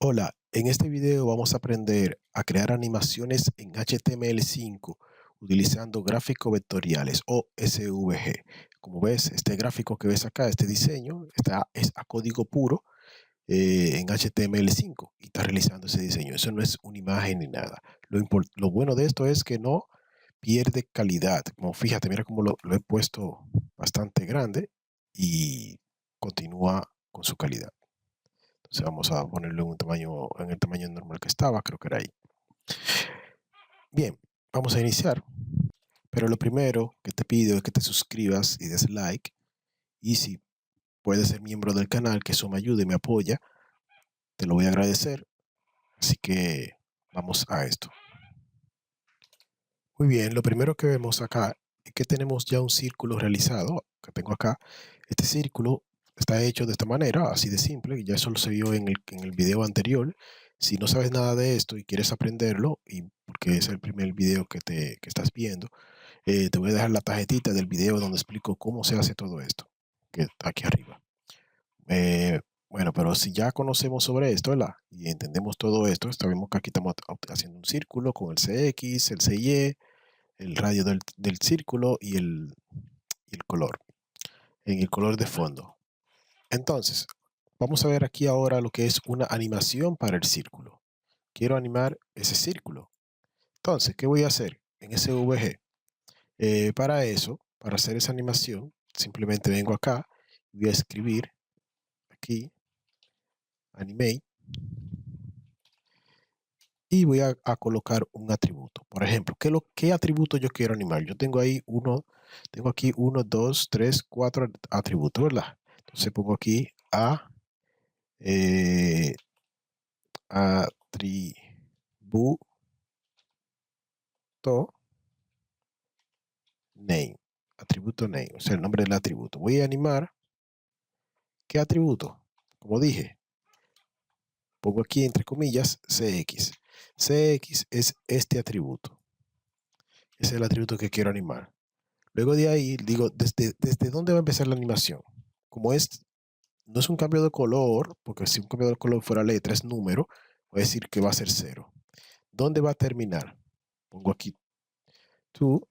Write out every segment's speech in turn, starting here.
Hola, en este video vamos a aprender a crear animaciones en HTML5 utilizando gráficos vectoriales o SVG. Como ves, este gráfico que ves acá, este diseño, es a código puro en HTML5 y está realizando ese diseño. Eso no es una imagen ni nada. Lo bueno de esto es que no pierde calidad. Como fíjate, mira cómo lo he puesto bastante grande y continúa con su calidad. Entonces vamos a ponerlo en el tamaño normal que estaba, creo que era ahí. Bien, vamos a iniciar, pero lo primero que te pido es que te suscribas y des like, y si puedes ser miembro del canal, que eso me ayude y me apoya, te lo voy a agradecer. Así que vamos a esto. Muy bien, lo primero que vemos acá es que tenemos ya un círculo realizado, que tengo acá. Este círculo está hecho de esta manera, así de simple, ya eso se vio en el video anterior. Si no sabes nada de esto y quieres aprenderlo, y porque es el primer video que estás viendo, te voy a dejar la tarjetita del video donde explico cómo se hace todo esto, que está aquí arriba. Eh, bueno, pero si ya conocemos sobre esto, ¿verdad? Y entendemos todo esto, sabemos que aquí estamos haciendo un círculo con el CX, el CY, el radio del círculo y el color, en el color de fondo. Entonces, vamos a ver aquí ahora lo que es una animación para el círculo. Quiero animar ese círculo. Entonces, ¿qué voy a hacer en SVG? Para eso, para hacer esa animación, simplemente vengo acá y voy a escribir aquí, animate, y voy a colocar un atributo. Por ejemplo, ¿qué atributo yo quiero animar? Yo tengo ahí tengo aquí 1, 2, 3, 4 atributos, ¿verdad? Entonces pongo aquí eh, atributo name. Atributo name, o sea, el nombre del atributo. Voy a animar, ¿qué atributo? Como dije, pongo aquí entre comillas CX. CX es este atributo. Ese es el atributo que quiero animar. Luego de ahí, digo, ¿desde dónde va a empezar la animación? Como no es un cambio de color, porque si un cambio de color fuera letra, es número, voy a decir que va a ser 0. ¿Dónde va a terminar? Pongo aquí to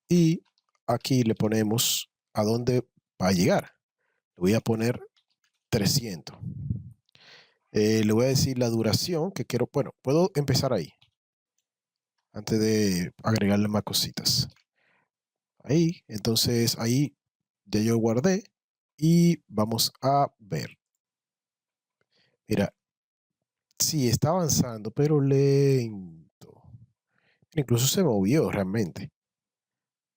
y aquí le ponemos a dónde va a llegar. Le voy a poner 300. Le voy a decir la duración que quiero. Bueno, puedo empezar ahí, antes de agregarle más cositas. Ahí, entonces ahí ya yo guardé y vamos a ver. Mira, sí, está avanzando, pero lento. Incluso se movió realmente.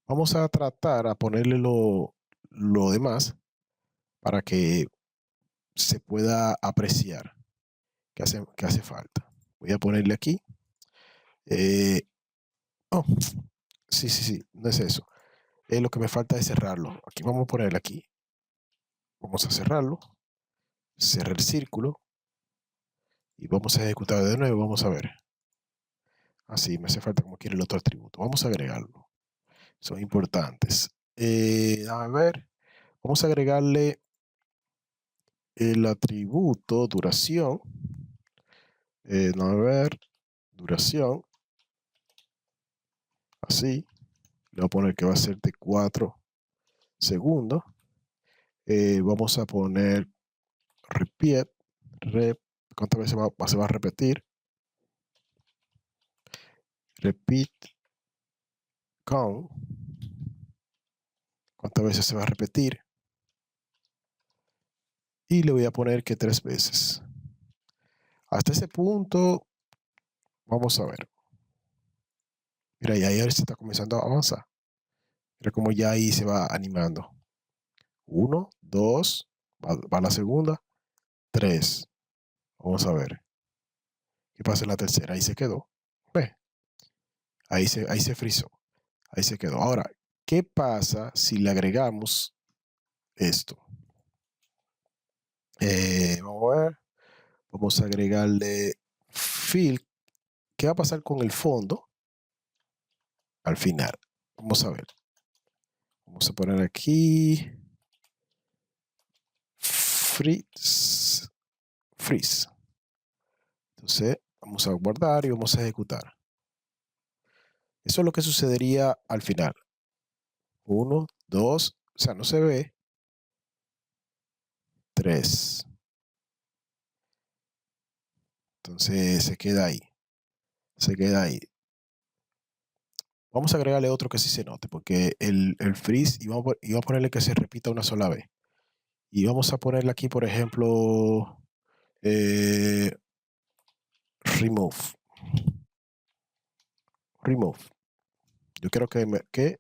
Vamos a tratar a ponerle lo demás para que se pueda apreciar que hace falta. Voy a ponerle aquí. Eh, oh, sí, sí, sí, no es eso. Lo que me falta es cerrarlo. Aquí vamos a ponerle aquí. Vamos a cerrarlo. Cerrar el círculo. Y vamos a ejecutar de nuevo. Vamos a ver. Así, me hace falta como quiere el otro atributo. Vamos a agregarlo. Son importantes. A ver. Vamos a agregarle el atributo duración. A ver. Duración. Así. Le voy a poner que va a ser de 4 segundos. Vamos a poner repeat. ¿Cuántas veces se va a repetir? Repeat count. ¿Cuántas veces se va a repetir? Y le voy a poner que 3 veces. Hasta ese punto, vamos a ver. Mira, y ahí se está comenzando a avanzar. Mira cómo ya ahí se va animando. 1, 2, va la segunda, 3. Vamos a ver. ¿Qué pasa en la tercera? Ahí se quedó. Ve, ahí se frizó. Ahí se quedó. Ahora, ¿qué pasa si le agregamos esto? Vamos a ver. Vamos a agregarle fill. ¿Qué va a pasar con el fondo al final? Vamos a ver. Vamos a poner aquí freeze. Freeze. Entonces, vamos a guardar y vamos a ejecutar. Eso es lo que sucedería al final. 1, 2, o sea, no se ve. 3. Entonces se queda ahí. Se queda ahí. Vamos a agregarle otro que sí se note, porque el freeze, y vamos a ponerle que se repita una sola vez. Y vamos a ponerle aquí, por ejemplo, remove. Remove. Yo quiero que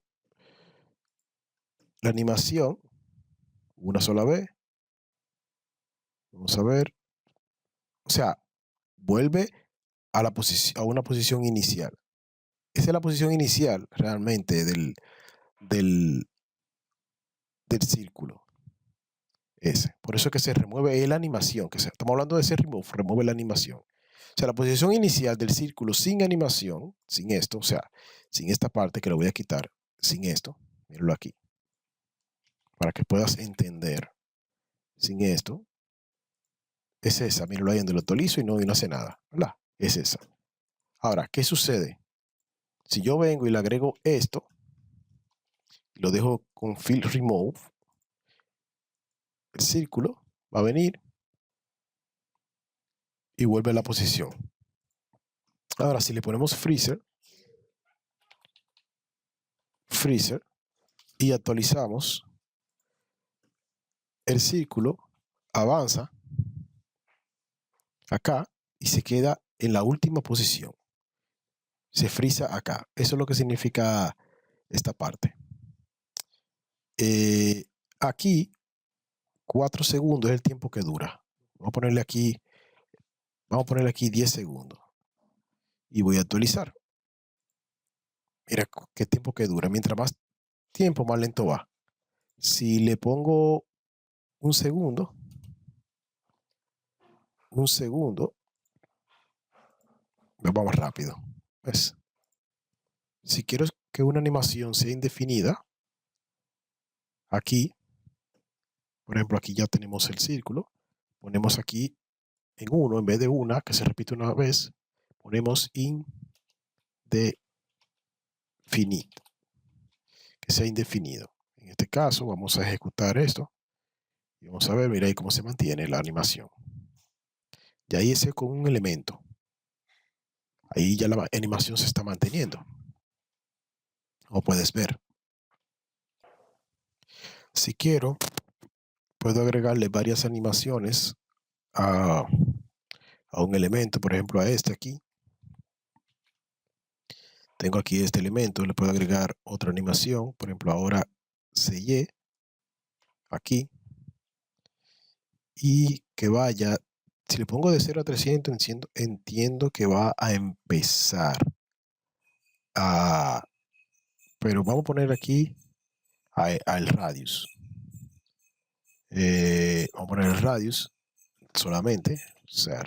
la animación, una sola vez, vamos a ver, o sea, vuelve a una posición inicial. Esa es la posición inicial realmente del círculo. Ese. Por eso es que se remueve la animación. Estamos hablando de ese remueve la animación. O sea, la posición inicial del círculo sin animación, sin esto, o sea, sin esta parte que lo voy a quitar, sin esto, míralo aquí, para que puedas entender. Sin esto, es esa, míralo ahí donde lo actualizo y no hace nada, ¿verdad? Es esa. Ahora, ¿qué sucede? Si yo vengo y le agrego esto, y lo dejo con fill remove, el círculo va a venir y vuelve a la posición. Ahora, si le ponemos freezer, y actualizamos, el círculo avanza acá y se queda en la última posición. Se frisa acá. Eso es lo que significa esta parte. Aquí, 4 segundos es el tiempo que dura. Vamos a ponerle aquí 10 segundos. Y voy a actualizar. Mira qué tiempo que dura. Mientras más tiempo, más lento va. Si le pongo un segundo, va más rápido. ¿Ves? Si quiero que una animación sea indefinida, aquí, por ejemplo, aquí ya tenemos el círculo. Ponemos aquí en 1, en vez de una, que se repite una vez, ponemos indefinito, que sea indefinido. En este caso, vamos a ejecutar esto. Y vamos a ver, mira ahí cómo se mantiene la animación. Y ahí ese con un elemento. Ahí ya la animación se está manteniendo. Como puedes ver. Si quiero, puedo agregarle varias animaciones a un elemento, por ejemplo a este aquí. Tengo aquí este elemento, le puedo agregar otra animación, por ejemplo ahora CY, aquí, y que vaya, si le pongo de 0 a 300, entiendo que va a empezar a, pero vamos a poner aquí al radius. Vamos a poner el radius solamente, o sea,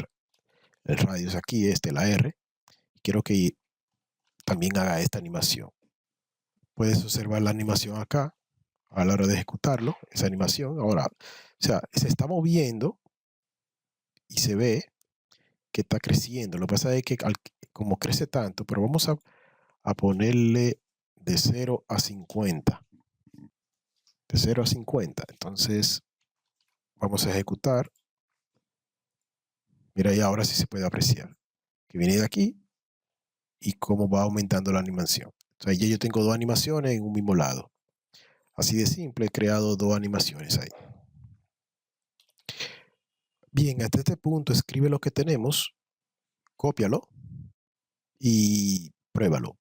el radius aquí, la R. Quiero que también haga esta animación. Puedes observar la animación acá a la hora de ejecutarlo, esa animación. Ahora, o sea, se está moviendo y se ve que está creciendo. Lo que pasa es que como crece tanto, pero vamos a ponerle de 0 a 50. De 0 a 50. Entonces, vamos a ejecutar. Mira, ahí ahora sí se puede apreciar. Que viene de aquí y cómo va aumentando la animación. O sea, ya yo tengo dos animaciones en un mismo lado. Así de simple, he creado dos animaciones ahí. Bien, hasta este punto escribe lo que tenemos, cópialo y pruébalo.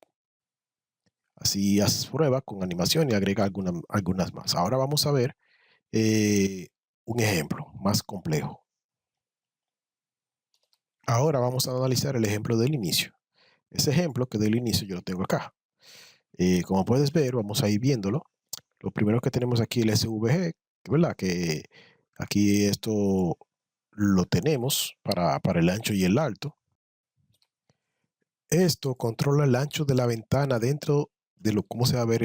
Así haz prueba con animación y agrega algunas más. Ahora vamos a ver un ejemplo más complejo. Ahora vamos a analizar el ejemplo del inicio. Ese ejemplo que del inicio yo lo tengo acá. Como puedes ver, vamos a ir viéndolo. Lo primero que tenemos aquí es el SVG, ¿verdad? Que aquí esto lo tenemos para el ancho y el alto. Esto controla el ancho de la ventana dentro de cómo se va a ver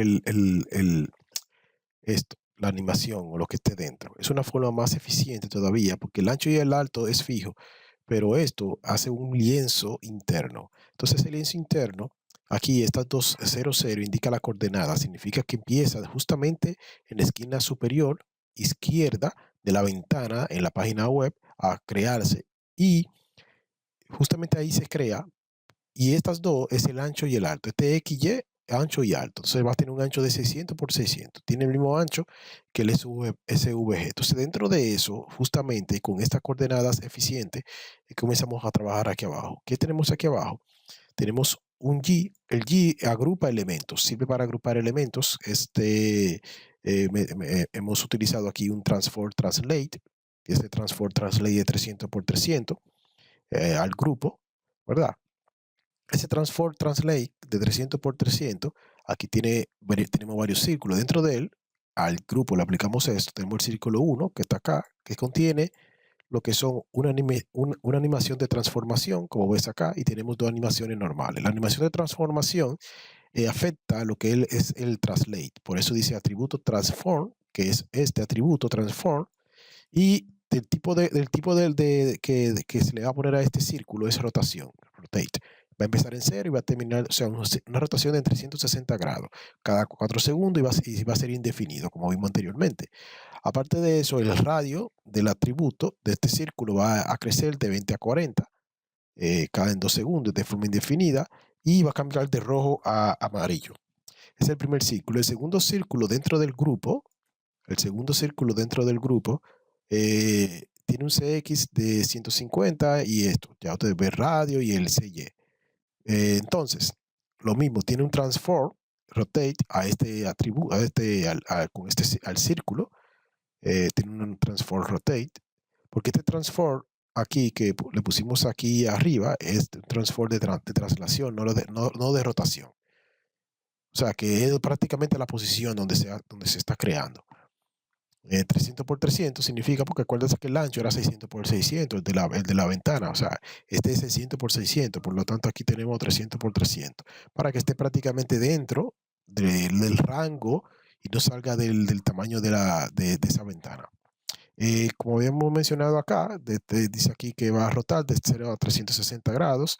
la animación o lo que esté dentro. Es una forma más eficiente todavía porque el ancho y el alto es fijo, pero esto hace un lienzo interno. Entonces el lienzo interno, aquí estas dos 0, 0 indica la coordenada, significa que empieza justamente en la esquina superior izquierda de la ventana en la página web a crearse, y justamente ahí se crea, y estas dos es el ancho y el alto. Este XY, ancho y alto. Entonces va a tener un ancho de 600 por 600. Tiene el mismo ancho que el SVG. Entonces dentro de eso, justamente con estas coordenadas eficientes, comenzamos a trabajar aquí abajo. ¿Qué tenemos aquí abajo? Tenemos un G. El G agrupa elementos. Sirve para agrupar elementos. Hemos utilizado aquí un transform translate. Este transform translate de 300 por 300 al grupo, ¿verdad? Ese transform translate de 300 por 300, aquí tenemos varios círculos. Dentro de él, al grupo le aplicamos esto. Tenemos el círculo 1, que está acá, que contiene lo que son una animación de transformación, como ves acá, y tenemos dos animaciones normales. La animación de transformación afecta lo que es el translate. Por eso dice atributo transform, que es este atributo transform, y que se le va a poner a este círculo es rotación, rotate. Va a empezar en 0 y va a terminar, o sea, una rotación de 360 grados cada 4 segundos, y va a ser indefinido, como vimos anteriormente. Aparte de eso, el radio del atributo de este círculo va a crecer de 20 a 40 cada en 2 segundos de forma indefinida, y va a cambiar de rojo a amarillo. Es el primer círculo. El segundo círculo dentro del grupo, tiene un CX de 150 y esto. Ya ustedes ven radio y el CY. Entonces, lo mismo, tiene un transform, rotate a este atributo, al círculo. Tiene un transform rotate, porque este transform aquí que le pusimos aquí arriba es un transform de traslación, no de rotación. O sea, que es prácticamente la posición donde se está creando. 300 por 300 significa, porque acuérdense que el ancho era 600 por 600, el de la ventana. O sea, este es 600 por 600, por lo tanto aquí tenemos 300 por 300, para que esté prácticamente dentro del rango y no salga del tamaño de esa ventana. Como habíamos mencionado acá, dice aquí que va a rotar de 0 a 360 grados.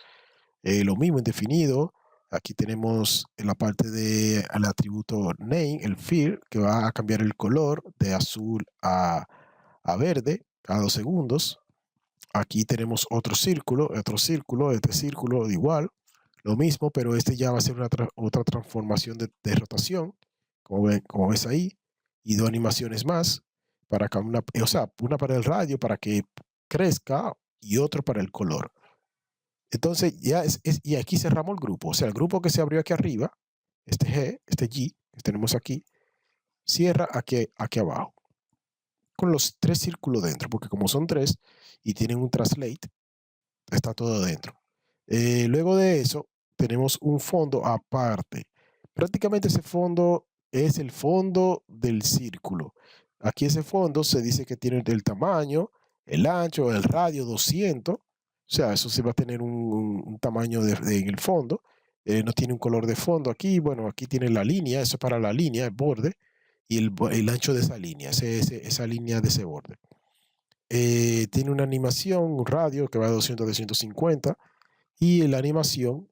Lo mismo indefinido. Aquí tenemos en la parte del atributo name, el field, que va a cambiar el color de azul a verde cada 2 segundos. Aquí tenemos otro círculo, este círculo igual, lo mismo, pero este ya va a ser otra transformación de rotación, como ves ahí, y dos animaciones más, o sea, una para el radio para que crezca y otro para el color. Entonces, y aquí cerramos el grupo. O sea, el grupo que se abrió aquí arriba, este G que tenemos aquí, cierra aquí abajo, con los 3 círculos dentro, porque como son 3 y tienen un translate, está todo dentro. Luego de eso, tenemos un fondo aparte. Prácticamente ese fondo es el fondo del círculo. Aquí ese fondo se dice que tiene el tamaño, el ancho, el radio 200. O sea, eso sí va a tener un tamaño en el fondo. No tiene un color de fondo aquí. Bueno, aquí tiene la línea, eso es para la línea, el borde, y el ancho de esa línea, esa línea de ese borde. Tiene una animación, un radio que va de 200 a 250, y la animación,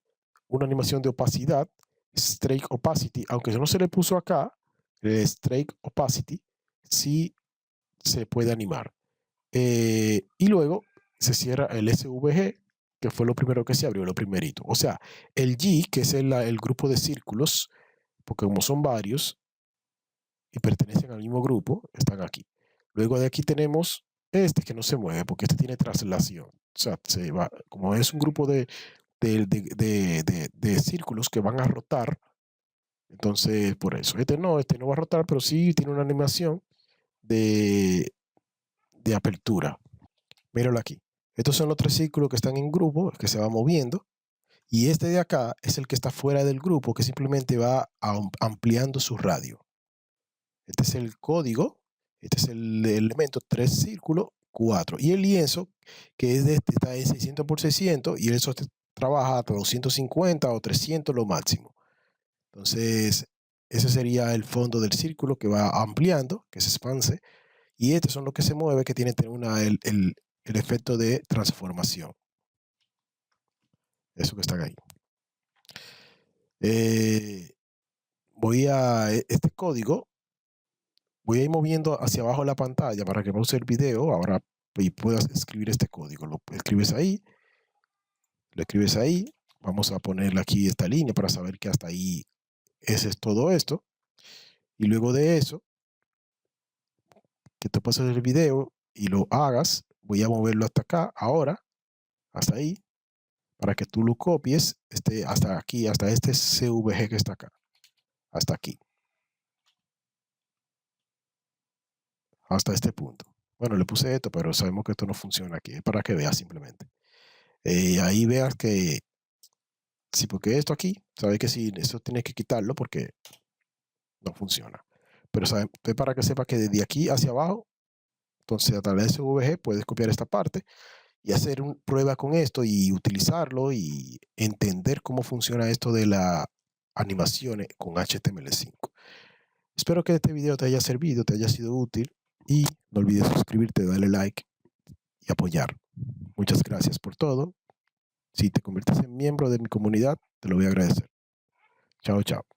una animación de opacidad, Strike Opacity, aunque no se le puso acá, el Strike Opacity sí se puede animar. Y luego se cierra el SVG, que fue lo primero que se abrió, lo primerito. O sea, el G, que es el grupo de círculos, porque como son varios y pertenecen al mismo grupo, están aquí. Luego de aquí tenemos este que no se mueve, porque este tiene traslación. O sea, se va, como es un grupo de círculos que van a rotar, entonces por eso. Este no va a rotar, pero sí tiene una animación de apertura. Míralo aquí. Estos son los 3 círculos que están en grupo, que se va moviendo. Y este de acá es el que está fuera del grupo, que simplemente va ampliando su radio. Este es el código, este es el elemento 3 círculos, 4. Y el lienzo, que es está en 600 por 600, y eso trabaja hasta 250 o 300 lo máximo. Entonces, ese sería el fondo del círculo que va ampliando, que se expande. Y estos son los que se mueve, que tienen el efecto de transformación. Eso que está ahí. Voy a este código. Voy a ir moviendo hacia abajo la pantalla para que pause el video ahora y puedas escribir este código. Lo escribes ahí. Lo escribes ahí. Vamos a ponerle aquí esta línea para saber que hasta ahí ese es todo esto. Y luego de eso, que te pases el video y lo hagas, voy a moverlo hasta acá, ahora, hasta ahí, para que tú lo copies hasta aquí, hasta este CVG que está acá, hasta aquí, hasta este punto. Bueno, le puse esto, pero sabemos que esto no funciona aquí, es para que veas simplemente. Ahí veas que, sí, porque esto aquí, sabes que sí, eso tienes que quitarlo porque no funciona. Pero es para que sepas que desde aquí hacia abajo, entonces a través de CVG puedes copiar esta parte y hacer una prueba con esto y utilizarlo y entender cómo funciona esto de las animaciones con HTML5. Espero que este video te haya servido, te haya sido útil y no olvides suscribirte, darle like y apoyar. Muchas gracias por todo. Si te conviertes en miembro de mi comunidad, te lo voy a agradecer. Chao, chao.